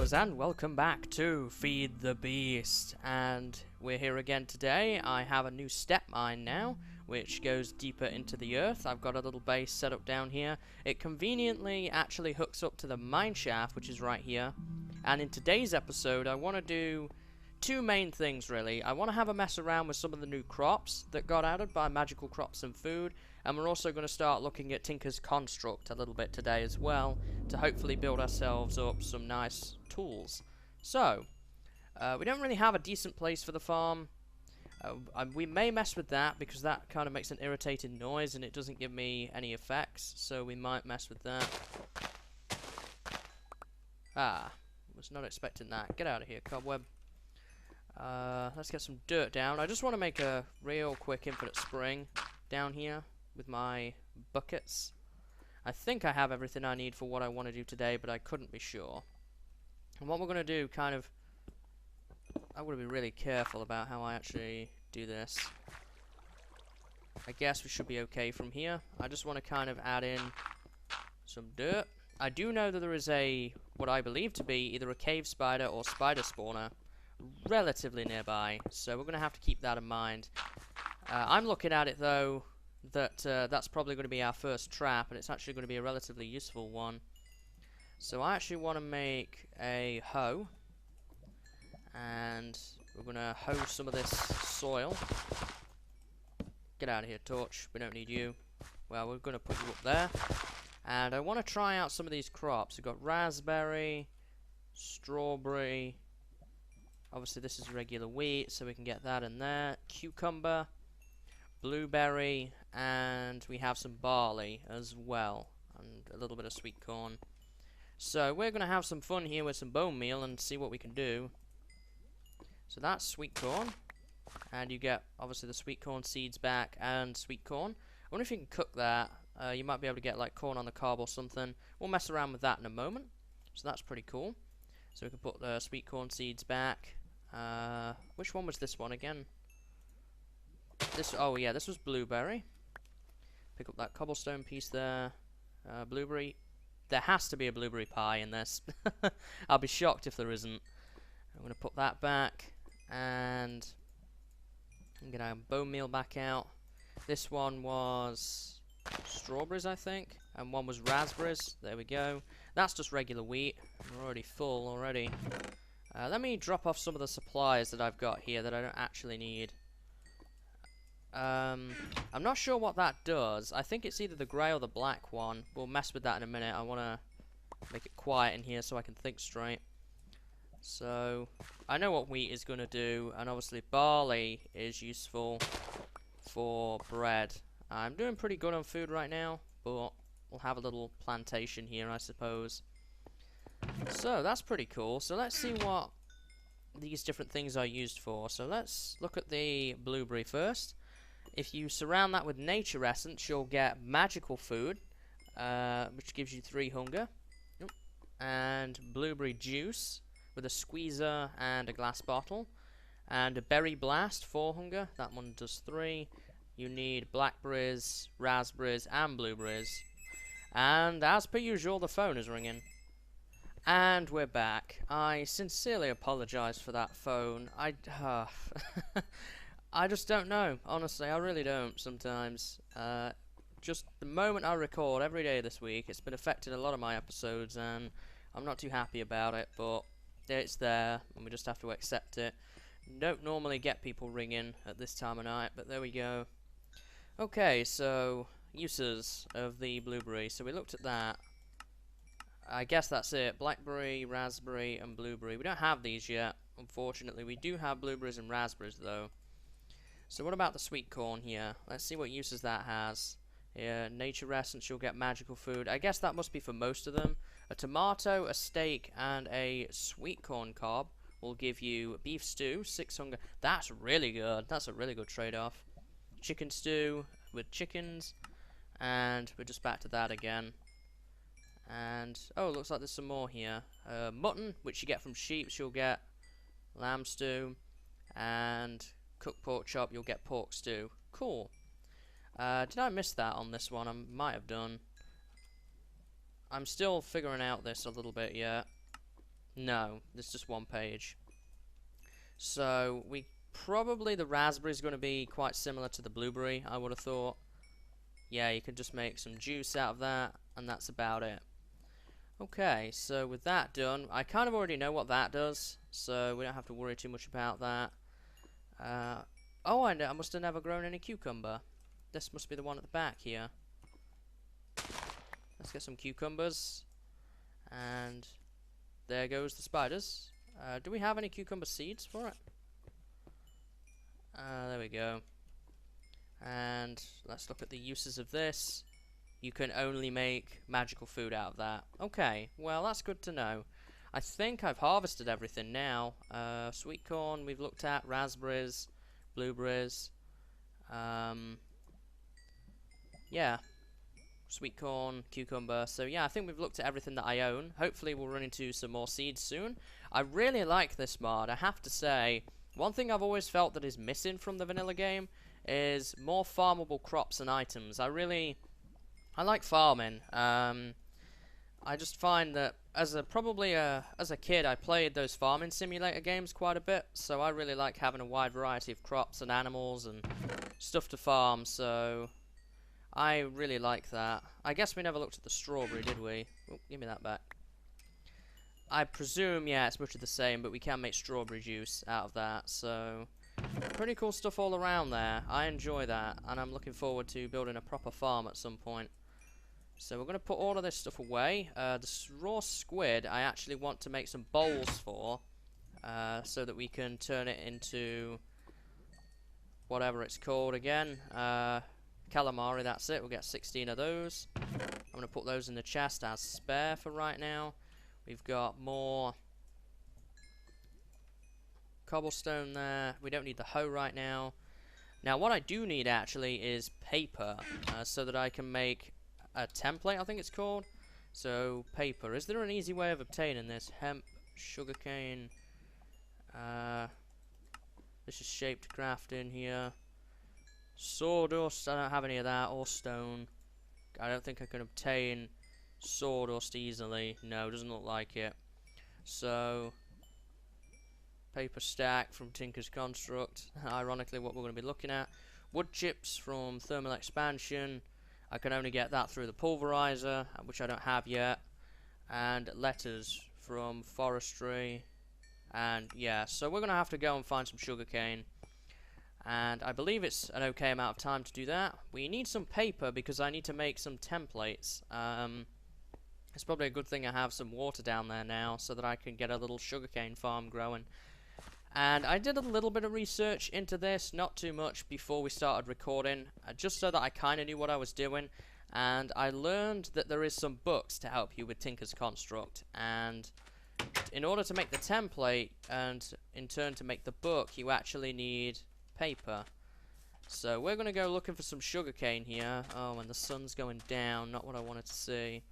viewers, and welcome back to Feed the Beast. And we're here again today. I have a new step mine now, which goes deeper into the earth. I've got a little base set up down here. It conveniently actually hooks up to the mine shaft, which is right here. And in today's episode, I want to do two main things, really. I want to have a mess around with some of the new crops that got added by Magical Crops and Food. And we're also going to start looking at Tinker's Construct a little bit today as well, to hopefully build ourselves up some nice tools. So, we don't really have a decent place for the farm. We may mess with that, because that kind of makes an irritating noise and it doesn't give me any effects, so we might mess with that. Ah, was not expecting that. Get out of here, cobweb. Let's get some dirt down. I just want to make a real quick infinite spring down here with my buckets. I think I have everything I need for what I want to do today, but I couldn't be sure. And what we're going to do, I want to be really careful about how I actually do this. I guess we should be okay from here. I just want to kind of add in some dirt. I do know that there is what I believe to be either a cave spider or spider spawner relatively nearby, so we're going to have to keep that in mind. I'm looking at it though that that's probably going to be our first trap, and it's actually going to be a relatively useful one. So I actually want to make a hoe, and we're going to hoe some of this soil. Get out of here, Torch, we don't need you. Well, we're going to put you up there, and I want to try out some of these crops. We've got raspberry, strawberry, obviously this is regular wheat, so we can get that in there, cucumber, blueberry, and we have some barley as well, and a little bit of sweet corn. So we're going to have some fun here with some bone meal and see what we can do. So that's sweet corn, and you get obviously the sweet corn seeds back and sweet corn. I wonder if you can cook that. You might be able to get like corn on the cob or something. We'll mess around with that in a moment. So that's pretty cool. So we can put the sweet corn seeds back. Which one was this one again? Oh yeah, this was blueberry. Pick up that cobblestone piece there. Blueberry. There has to be a blueberry pie in this. I'll be shocked if there isn't. I'm going to put that back, and I'm going to have bone meal back out. This one was strawberries, I think, and one was raspberries. There we go. That's just regular wheat. We're already full already. Let me drop off some of the supplies that I've got here that I don't actually need. I'm not sure what that does. I think it's either the grey or the black one. We'll mess with that in a minute. I want to make it quiet in here so I can think straight. So, I know what wheat is going to do, and obviously barley is useful for bread. I'm doing pretty good on food right now, but we'll have a little plantation here, I suppose. So, that's pretty cool. So, let's see what these different things are used for. So, let's look at the blueberry first. If you surround that with nature essence, you'll get magical food, which gives you 3 hunger. And blueberry juice with a squeezer and a glass bottle. And a berry blast, 4 hunger. That one does 3. You need blackberries, raspberries, and blueberries. And as per usual, the phone is ringing. And we're back. I sincerely apologize for that phone. I just don't know. Honestly, I really don't sometimes. Just the moment I record every day this week, it's been affecting a lot of my episodes, and I'm not too happy about it, but it's there, and we just have to accept it. Don't normally get people ringing at this time of night, but there we go. Okay, so uses of the blueberry. So we looked at that. I guess that's it. Blackberry, raspberry, and blueberry. We don't have these yet, unfortunately. We do have blueberries and raspberries, though. So what about the sweet corn here? Let's see what uses that has. Yeah, nature essence, you'll get magical food. I guess that must be for most of them. A tomato, a steak, and a sweet corn cob will give you beef stew, 6 hunger. That's really good. That's a really good trade-off. Chicken stew with chickens, and we're just back to that again. And, oh, looks like there's some more here. Mutton, which you get from sheep, you'll get lamb stew, and cooked pork chop, you'll get pork stew. Cool. Did I miss that on this one? I might have done. I'm still figuring out this a little bit yet. No, there's just one page. So probably the raspberry is going to be quite similar to the blueberry, I would have thought. Yeah, you can just make some juice out of that, and that's about it. Okay, so with that done, I kind of already know what that does, so we don't have to worry too much about that. Oh, I must have never grown any cucumber. This must be the one at the back here. Let's get some cucumbers. And there goes the spiders. Do we have any cucumber seeds for it? There we go. And let's look at the uses of this. You can only make magical food out of that. Okay, well that's good to know. I think I've harvested everything now. Sweet corn we've looked at, raspberries, blueberries. Yeah, sweet corn, cucumber. So yeah, I think we've looked at everything that I own. Hopefully we'll run into some more seeds soon. I really like this mod, I have to say. One thing I've always felt that is missing from the vanilla game is more farmable crops and items. I like farming. I just find that as a kid I played those farming simulator games quite a bit, so I really like having a wide variety of crops and animals and stuff to farm, so I really like that. I guess we never looked at the strawberry, did we? Oh, give me that back. I presume, yeah, it's much of the same, but we can make strawberry juice out of that, so pretty cool stuff all around there. I enjoy that, and I'm looking forward to building a proper farm at some point. So we're going to put all of this stuff away. The raw squid I actually want to make some bowls for, so that we can turn it into whatever it's called again. Calamari, that's it. We'll get 16 of those. I'm going to put those in the chest as spare for right now. We've got more cobblestone there. We don't need the hoe right now. Now what I do need actually is paper, so that I can make a template, I think it's called. So paper. Is there an easy way of obtaining this? Hemp, sugarcane. This is shaped crafting here. Sawdust, I don't have any of that, or stone. I don't think I can obtain sawdust easily. No, doesn't look like it. So paper stack from Tinker's Construct. Ironically what we're going to be looking at. Wood chips from Thermal Expansion. I can only get that through the pulverizer, which I don't have yet. And letters from forestry. And yeah, so we're going to have to go and find some sugarcane. And I believe it's an okay amount of time to do that. We need some paper because I need to make some templates. It's probably a good thing I have some water down there now so that I can get a little sugarcane farm growing. And I did a little bit of research into this, not too much, before we started recording, just so that I kind of knew what I was doing. And I learned that there is some books to help you with Tinker's Construct. And in order to make the template, and in turn to make the book, you actually need paper. So we're going to go looking for some sugarcane here. Oh, and the sun's going down, not what I wanted to see.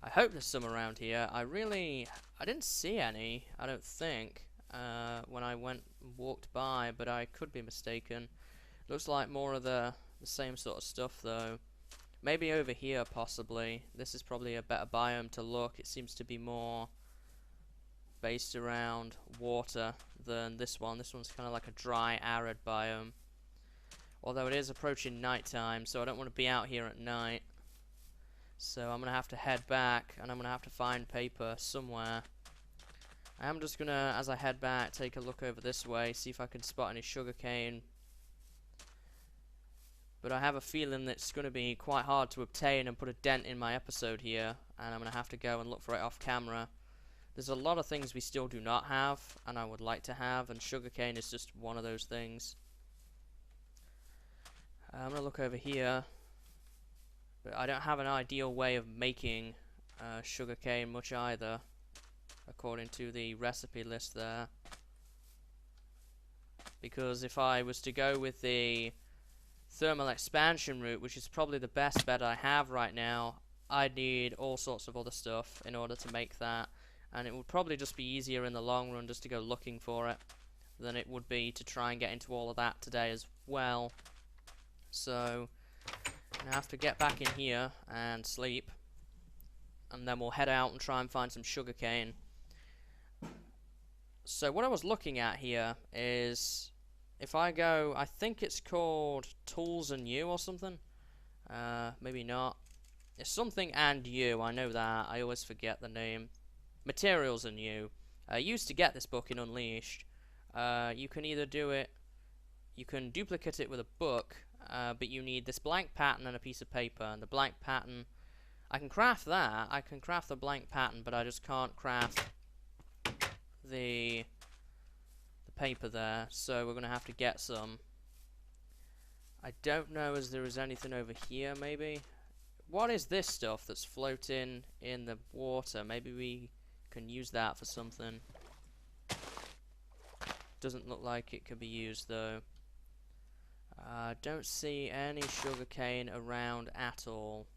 I hope there's some around here. I didn't see any, I don't think, when I walked by, but I could be mistaken. Looks like more of the same sort of stuff though. Maybe over here possibly. This is probably a better biome to look. It seems to be more based around water than this one. This one's kind of like a dry, arid biome. Although it is approaching night time, so I don't want to be out here at night. So I'm going to have to head back, and I'm going to have to find paper somewhere. I am just going to, as I head back, take a look over this way, see if I can spot any sugarcane. But I have a feeling that it's going to be quite hard to obtain and put a dent in my episode here, and I'm going to have to go and look for it off camera. There's a lot of things we still do not have, and I would like to have, and sugarcane is just one of those things. I'm going to look over here. But I don't have an ideal way of making sugarcane much either, according to the recipe list there. Because if I was to go with the thermal expansion route, which is probably the best bet I have right now, I'd need all sorts of other stuff in order to make that. And it would probably just be easier in the long run just to go looking for it than it would be to try and get into all of that today as well. So I have to get back in here and sleep, and then we'll head out and try and find some sugarcane. So what I was looking at here is, if I go, I think it's called Tools and You or something. Maybe not. It's something and You, I know that. I always forget the name. Materials and You. I used to get this book in Unleashed. You can either do it, you can duplicate it with a book, but you need this blank pattern and a piece of paper. And the blank pattern, I can craft that. I can craft the blank pattern, but I just can't craft the paper there. So we're going to have to get some. I don't know as there is anything over here, maybe. What is this stuff that's floating in the water? Maybe we can use that for something. Doesn't look like it could be used though. Don't see any sugarcane around at all.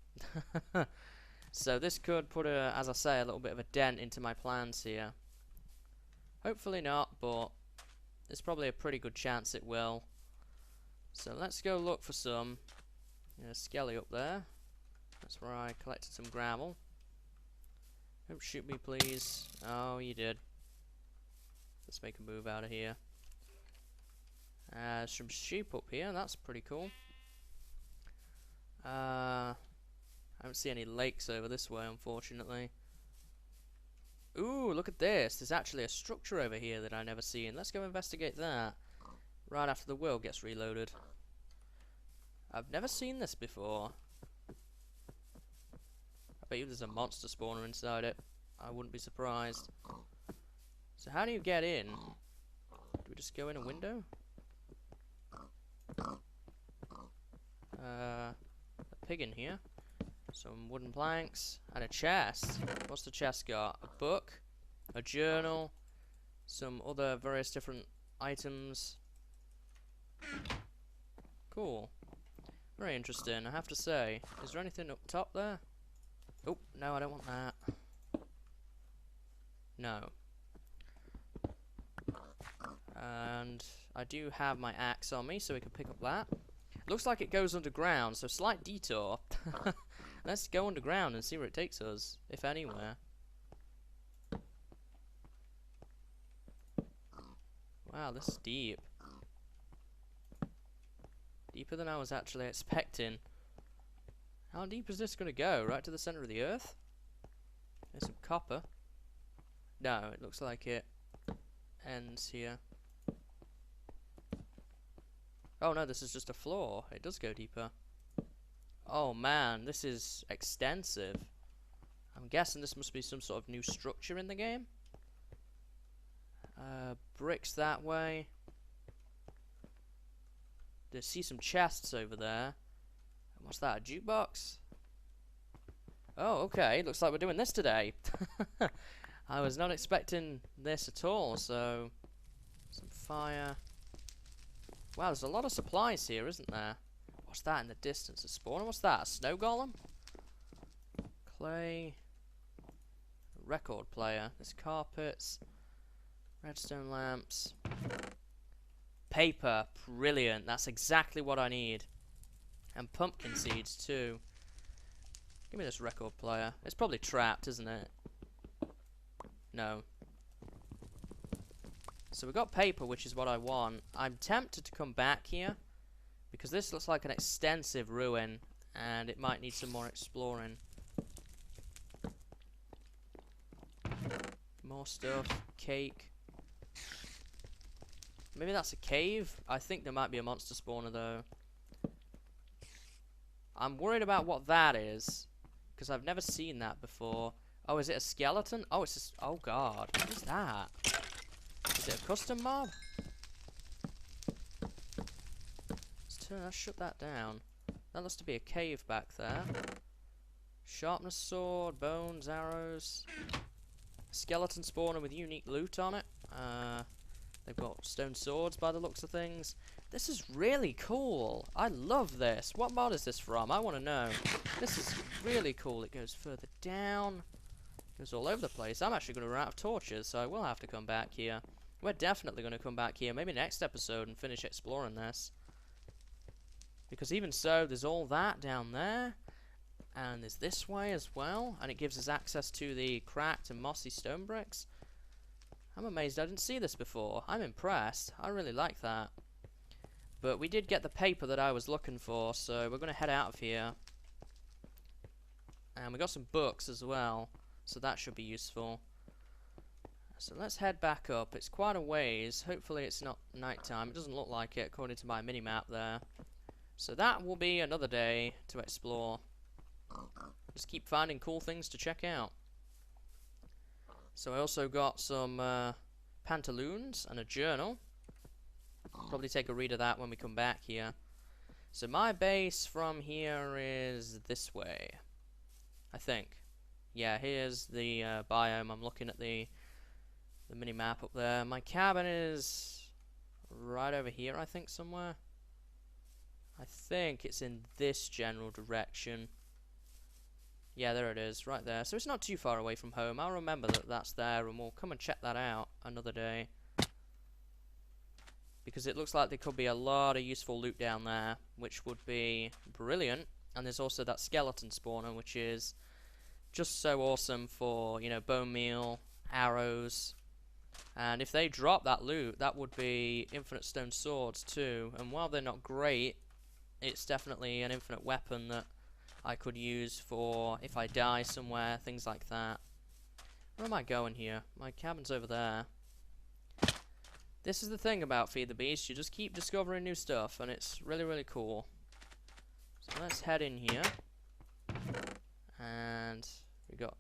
So this could put as I say, a little bit of a dent into my plans here. Hopefully not, but there's probably a pretty good chance it will. So let's go look for some. There's a skelly up there. That's where I collected some gravel. Don't shoot me, please. Oh, you did. Let's make a move out of here. Some sheep up here. That's pretty cool. I don't see any lakes over this way, unfortunately. Ooh, look at this. There's actually a structure over here that I never seen. Let's go investigate that. Right after the world gets reloaded. I've never seen this before. I bet you there's a monster spawner inside it. I wouldn't be surprised. So how do you get in? Do we just go in a window? A pig in here. Some wooden planks. And a chest. What's the chest got? A book. A journal. Some other various different items. Cool. Very interesting, I have to say. Is there anything up top there? Oh, no, I don't want that. No. And I do have my axe on me, so we can pick up that. Looks like it goes underground, so slight detour. Let's go underground and see where it takes us, if anywhere. Wow, this is deep. Deeper than I was actually expecting. How deep is this going to go? Right to the center of the earth? There's some copper. No, it looks like it ends here. Oh no, this is just a floor. It does go deeper. Oh man, this is extensive. I'm guessing this must be some sort of new structure in the game. Bricks that way. I see some chests over there. What's that, a jukebox? Oh, okay, looks like we're doing this today. I was not expecting this at all, so... Some fire. Wow, there's a lot of supplies here, isn't there? What's that in the distance? A spawner? What's that, a snow golem? Clay. Record player. There's carpets. Redstone lamps. Paper. Brilliant. That's exactly what I need. And pumpkin seeds too. Give me this record player. It's probably trapped, isn't it? No. So we got paper, which is what I want. I'm tempted to come back here because this looks like an extensive ruin and it might need some more exploring. More stuff. Cake. Maybe that's a cave? I think there might be a monster spawner though. I'm worried about what that is because I've never seen that before. Oh, is it a skeleton? Oh, it's just... Oh god, what is that? Is it a custom mob? Let's shut that down. That looks to be a cave back there. Sharpness sword, bones, arrows. Skeleton spawner with unique loot on it. They've got stone swords by the looks of things. This is really cool. I love this. What mod is this from? I want to know. This is really cool. It goes further down. Goes all over the place. I'm actually going to run out of torches, so I will have to come back here. We're definitely going to come back here, maybe next episode, and finish exploring this. Because even so, there's all that down there. And there's this way as well. And it gives us access to the cracked and mossy stone bricks. I'm amazed I didn't see this before. I'm impressed. I really like that. But we did get the paper that I was looking for, so we're going to head out of here. And we got some books as well, so that should be useful. So let's head back up. It's quite a ways. Hopefully it's not nighttime. It doesn't look like it according to my minimap there. So that will be another day to explore. Just keep finding cool things to check out. So I also got some pantaloons and a journal. Probably take a read of that when we come back here. So my base from here is this way, I think. Yeah, here's the biome. I'm looking at the mini-map up there. My cabin is right over here, I think, somewhere. I think it's in this general direction. Yeah, there it is, right there. So it's not too far away from home. I'll remember that that's there, and we'll come and check that out another day. Because it looks like there could be a lot of useful loot down there, which would be brilliant. And there's also that skeleton spawner, which is just so awesome for, you know, bone meal, arrows. And if they drop that loot, that would be infinite stone swords too. And while they're not great, it's definitely an infinite weapon that I could use for if I die somewhere, things like that. Where am I going here? My cabin's over there. This is the thing about Feed the Beast, you just keep discovering new stuff, and it's really, really cool. So let's head in here. And we got